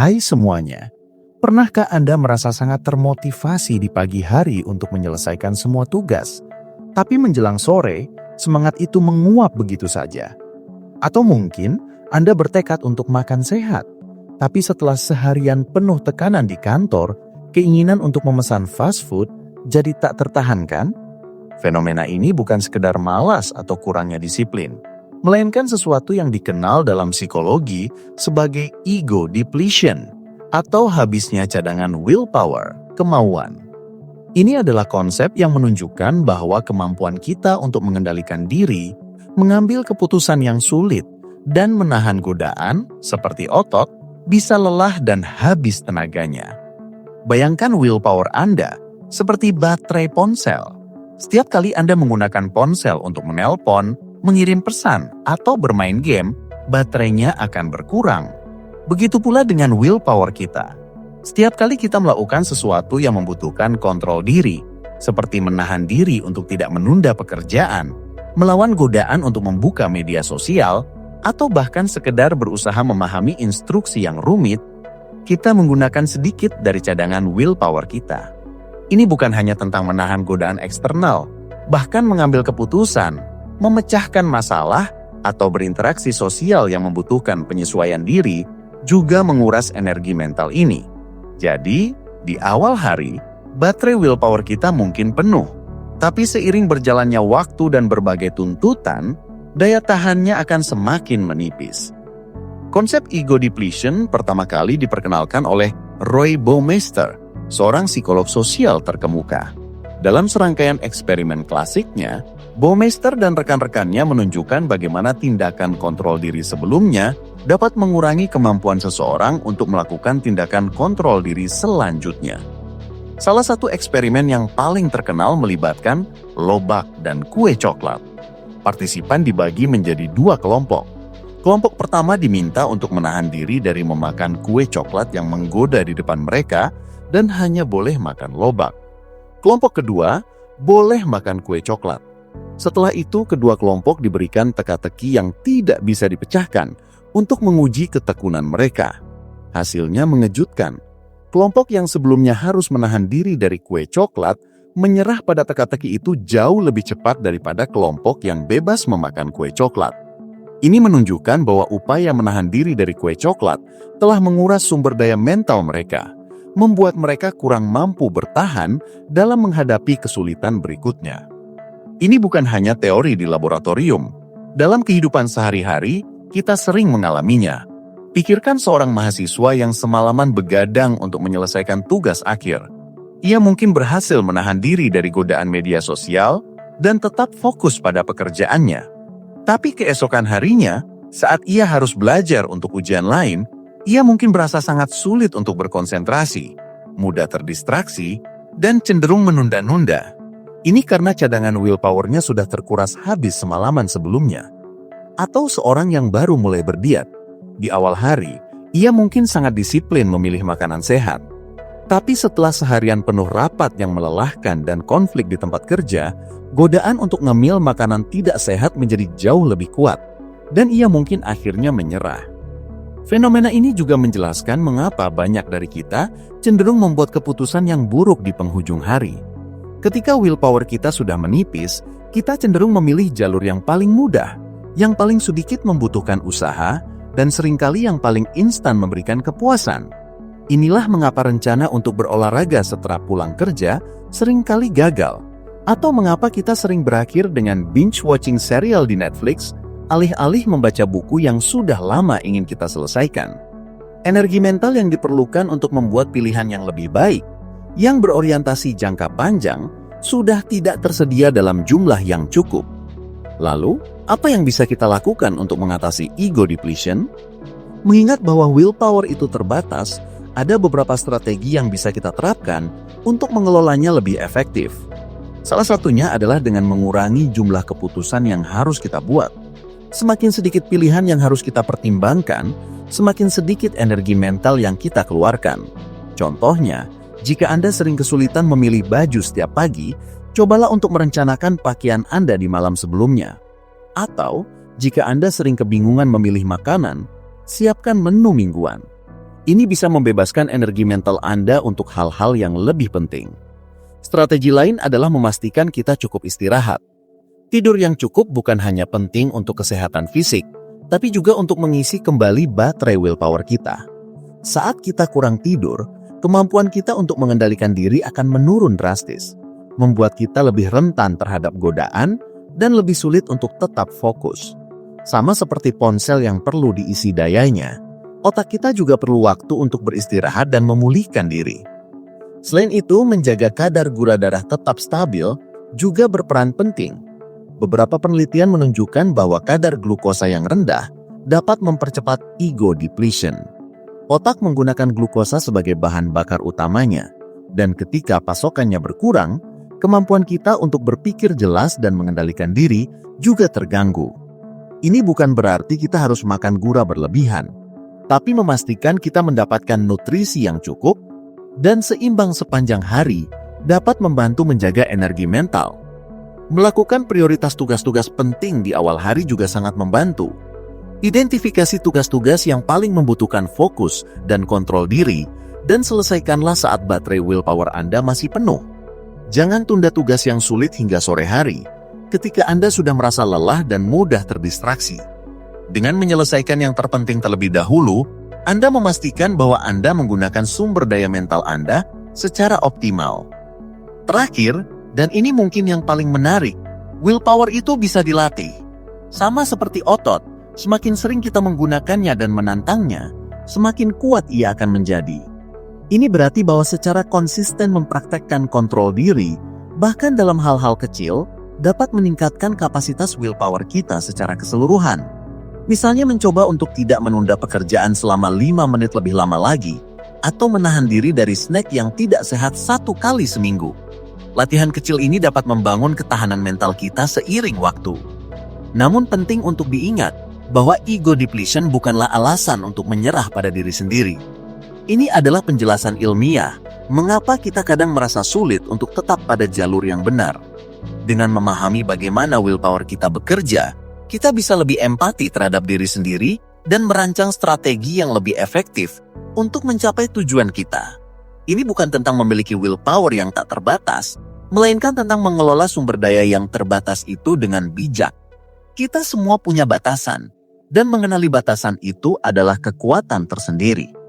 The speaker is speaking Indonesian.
Hai semuanya, pernahkah Anda merasa sangat termotivasi di pagi hari untuk menyelesaikan semua tugas? Tapi menjelang sore, semangat itu menguap begitu saja. Atau mungkin Anda bertekad untuk makan sehat, tapi setelah seharian penuh tekanan di kantor, keinginan untuk memesan fast food jadi tak tertahankan? Fenomena ini bukan sekedar malas atau kurangnya disiplin, melainkan sesuatu yang dikenal dalam psikologi sebagai ego depletion atau habisnya cadangan willpower, kemauan. Ini adalah konsep yang menunjukkan bahwa kemampuan kita untuk mengendalikan diri, mengambil keputusan yang sulit, dan menahan godaan seperti otot bisa lelah dan habis tenaganya. Bayangkan willpower Anda seperti baterai ponsel. Setiap kali Anda menggunakan ponsel untuk menelpon, mengirim pesan, atau bermain game, baterainya akan berkurang. Begitu pula dengan willpower kita. Setiap kali kita melakukan sesuatu yang membutuhkan kontrol diri, seperti menahan diri untuk tidak menunda pekerjaan, melawan godaan untuk membuka media sosial, atau bahkan sekedar berusaha memahami instruksi yang rumit, kita menggunakan sedikit dari cadangan willpower kita. Ini bukan hanya tentang menahan godaan eksternal, bahkan mengambil keputusan, memecahkan masalah, atau berinteraksi sosial yang membutuhkan penyesuaian diri juga menguras energi mental ini. Jadi, di awal hari, baterai willpower kita mungkin penuh. Tapi seiring berjalannya waktu dan berbagai tuntutan, daya tahannya akan semakin menipis. Konsep ego depletion pertama kali diperkenalkan oleh Roy Baumeister, seorang psikolog sosial terkemuka. Dalam serangkaian eksperimen klasiknya, Baumeister dan rekan-rekannya menunjukkan bagaimana tindakan kontrol diri sebelumnya dapat mengurangi kemampuan seseorang untuk melakukan tindakan kontrol diri selanjutnya. Salah satu eksperimen yang paling terkenal melibatkan lobak dan kue coklat. Partisipan dibagi menjadi dua kelompok. Kelompok pertama diminta untuk menahan diri dari memakan kue coklat yang menggoda di depan mereka dan hanya boleh makan lobak. Kelompok kedua boleh makan kue coklat. Setelah itu, kedua kelompok diberikan teka-teki yang tidak bisa dipecahkan untuk menguji ketekunan mereka. Hasilnya mengejutkan. Kelompok yang sebelumnya harus menahan diri dari kue coklat menyerah pada teka-teki itu jauh lebih cepat daripada kelompok yang bebas memakan kue coklat. Ini menunjukkan bahwa upaya menahan diri dari kue coklat telah menguras sumber daya mental mereka, membuat mereka kurang mampu bertahan dalam menghadapi kesulitan berikutnya. Ini bukan hanya teori di laboratorium. Dalam kehidupan sehari-hari, kita sering mengalaminya. Pikirkan seorang mahasiswa yang semalaman begadang untuk menyelesaikan tugas akhir. Ia mungkin berhasil menahan diri dari godaan media sosial dan tetap fokus pada pekerjaannya. Tapi keesokan harinya, saat ia harus belajar untuk ujian lain, ia mungkin berasa sangat sulit untuk berkonsentrasi, mudah terdistraksi, dan cenderung menunda-nunda. Ini karena cadangan willpower-nya sudah terkuras habis semalaman sebelumnya. Atau seorang yang baru mulai berdiet. Di awal hari, ia mungkin sangat disiplin memilih makanan sehat. Tapi setelah seharian penuh rapat yang melelahkan dan konflik di tempat kerja, godaan untuk ngemil makanan tidak sehat menjadi jauh lebih kuat. Dan ia mungkin akhirnya menyerah. Fenomena ini juga menjelaskan mengapa banyak dari kita cenderung membuat keputusan yang buruk di penghujung hari. Ketika willpower kita sudah menipis, kita cenderung memilih jalur yang paling mudah, yang paling sedikit membutuhkan usaha, dan seringkali yang paling instan memberikan kepuasan. Inilah mengapa rencana untuk berolahraga setelah pulang kerja seringkali gagal, atau mengapa kita sering berakhir dengan binge-watching serial di Netflix, alih-alih membaca buku yang sudah lama ingin kita selesaikan. Energi mental yang diperlukan untuk membuat pilihan yang lebih baik, yang berorientasi jangka panjang, sudah tidak tersedia dalam jumlah yang cukup. Lalu, apa yang bisa kita lakukan untuk mengatasi ego depletion? Mengingat bahwa willpower itu terbatas, ada beberapa strategi yang bisa kita terapkan untuk mengelolanya lebih efektif. Salah satunya adalah dengan mengurangi jumlah keputusan yang harus kita buat. Semakin sedikit pilihan yang harus kita pertimbangkan, semakin sedikit energi mental yang kita keluarkan. Contohnya, jika Anda sering kesulitan memilih baju setiap pagi, cobalah untuk merencanakan pakaian Anda di malam sebelumnya. Atau, jika Anda sering kebingungan memilih makanan, siapkan menu mingguan. Ini bisa membebaskan energi mental Anda untuk hal-hal yang lebih penting. Strategi lain adalah memastikan kita cukup istirahat. Tidur yang cukup bukan hanya penting untuk kesehatan fisik, tapi juga untuk mengisi kembali baterai willpower kita. Saat kita kurang tidur, kemampuan kita untuk mengendalikan diri akan menurun drastis, membuat kita lebih rentan terhadap godaan dan lebih sulit untuk tetap fokus. Sama seperti ponsel yang perlu diisi dayanya, otak kita juga perlu waktu untuk beristirahat dan memulihkan diri. Selain itu, menjaga kadar gula darah tetap stabil juga berperan penting. Beberapa penelitian menunjukkan bahwa kadar glukosa yang rendah dapat mempercepat ego depletion. Otak menggunakan glukosa sebagai bahan bakar utamanya, dan ketika pasokannya berkurang, kemampuan kita untuk berpikir jelas dan mengendalikan diri juga terganggu. Ini bukan berarti kita harus makan gula berlebihan, tapi memastikan kita mendapatkan nutrisi yang cukup dan seimbang sepanjang hari dapat membantu menjaga energi mental. Melakukan prioritas tugas-tugas penting di awal hari juga sangat membantu. Identifikasi tugas-tugas yang paling membutuhkan fokus dan kontrol diri, dan selesaikanlah saat baterai willpower Anda masih penuh. Jangan tunda tugas yang sulit hingga sore hari, ketika Anda sudah merasa lelah dan mudah terdistraksi. Dengan menyelesaikan yang terpenting terlebih dahulu, Anda memastikan bahwa Anda menggunakan sumber daya mental Anda secara optimal. Terakhir, dan ini mungkin yang paling menarik, willpower itu bisa dilatih. Sama seperti otot, semakin sering kita menggunakannya dan menantangnya, semakin kuat ia akan menjadi. Ini berarti bahwa secara konsisten mempraktekkan kontrol diri, bahkan dalam hal-hal kecil, dapat meningkatkan kapasitas willpower kita secara keseluruhan. Misalnya mencoba untuk tidak menunda pekerjaan selama 5 menit lebih lama lagi, atau menahan diri dari snack yang tidak sehat 1 kali seminggu. Latihan kecil ini dapat membangun ketahanan mental kita seiring waktu. Namun penting untuk diingat bahwa ego depletion bukanlah alasan untuk menyerah pada diri sendiri. Ini adalah penjelasan ilmiah mengapa kita kadang merasa sulit untuk tetap pada jalur yang benar. Dengan memahami bagaimana willpower kita bekerja, kita bisa lebih empati terhadap diri sendiri dan merancang strategi yang lebih efektif untuk mencapai tujuan kita. Ini bukan tentang memiliki willpower yang tak terbatas, melainkan tentang mengelola sumber daya yang terbatas itu dengan bijak. Kita semua punya batasan, dan mengenali batasan itu adalah kekuatan tersendiri.